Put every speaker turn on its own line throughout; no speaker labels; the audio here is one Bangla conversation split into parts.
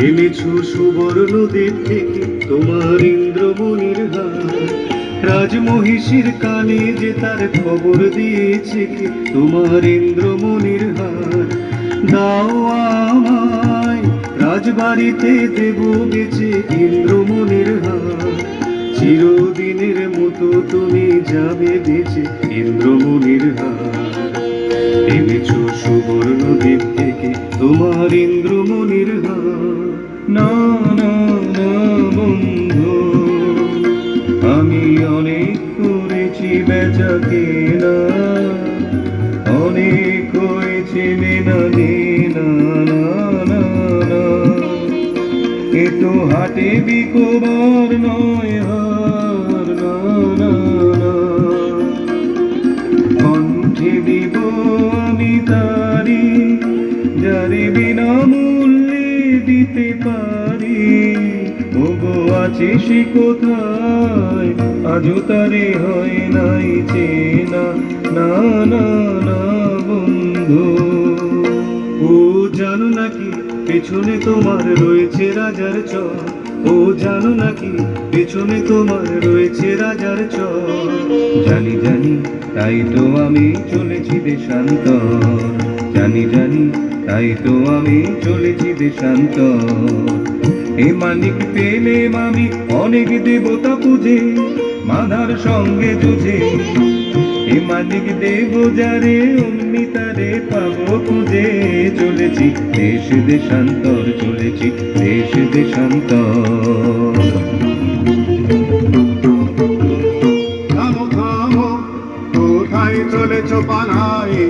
নেমেছো সুবর্ণ দ্বীপ থেকে তোমার ইন্দ্রমণির হার, রাজমহিষীর কানে যে তার খবর দিয়েছে কে, তোমার ইন্দ্রমণির হার। দাও আমায় রাজবাড়িতে দেব বেচে ইন্দ্রমণির হার, চিরদিনের মতো তুমি যাবে বেচে ইন্দ্রমণির হার। এনেছো সুবর্ণ দ্বীপ থেকে তোমার ইন্দ্রমণির হার। না না না বন্ধু, আমি অনেক করেছি বেচা কেনা, অনেক হয়েছে নেনা দেনা। না না না, এ তো হাটে বিকোবার নয় হার। না না না, কণ্ঠে দিব আমি তারি, যারে বিনামূল্যে দিতে পারি। ওগো আছে সে কোথায়, আজও তারে হয় নাই চেনা। না না না বন্ধু, ও জানো নাকি পেছনে তোমার রয়েছে রাজার চর, ও জানো নাকি পেছনে তোমার রয়েছে রাজার চর। জানি জানি তাই তো আমি চলেছি দেশান্তর, জানি জানি তাই তো আমি চলেছি দেশান্তর। এ মানিক পেলেম আমি অনেক দেবতা পুজে, মাধার সঙ্গে যুঝে। এ মানিক দেব যারে অমনি তারে পাবো খুঁজে। চলেছি দেশ দেশান্তর, চলেছি দেশ দেশান্তর।
থামো থামো, কোথায় চলেছ পালায়ে,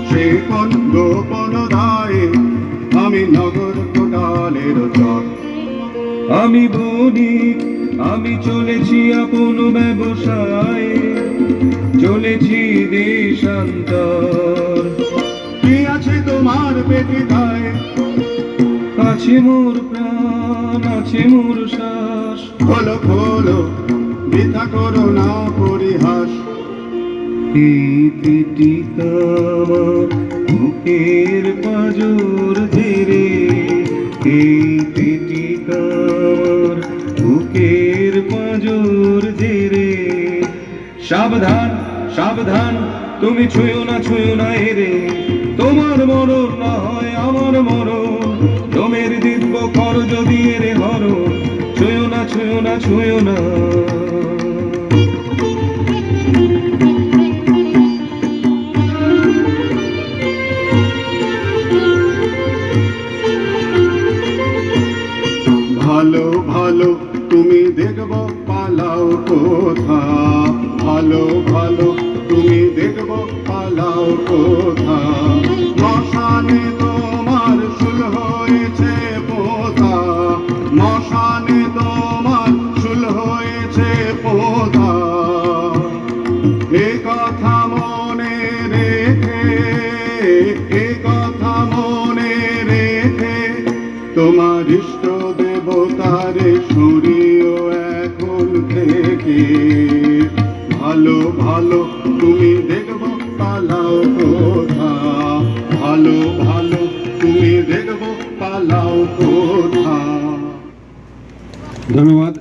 সে কোন গোপন দায়ে। আমি নগর কোটালের চর,
আমি বণিক, আমি চলেছি আপন ব্যবসায়ে, চলেছি দেশান্তর।
কি আছে তোমার পেটে গায়ে,
আছে মোর প্রাণ, আছে মোর শ্বাস।
খোলো খোলো, বৃথা করো না পরিহাস।
এই পেটিকা আমার বুকের পাঁজর ধীরে, এই পেটিকা আমার বুকের পাঁজর ধীরে। সাবধান সাবধান, তুমি ছুঁয়ো না এরে, তোমার মরণ না হয় আমার মরণ। তোমের দিব্য কর যদি এরে হরণ, ছুঁয়ো না ছুঁয়ো না।
ভালো ভালো তুমি দেখব পালাও কোথা, ভালো ভালো তুমি দেখব পালাও কোথা। মশানে তোমার শুল হয়েছে পোতা, মশানে তোমার শুল হয়েছে পোতা। এ কথা মনে রেখে, এ কথা মনে রেখে, তোমার ইষ্ট দেবতারে সরিও এখন থেকে। ভালো ভালো তুমি দেখব পালাও কোথা, ভালো ভালো তুমি দেখব পালাও কোথা।
ধন্যবাদ।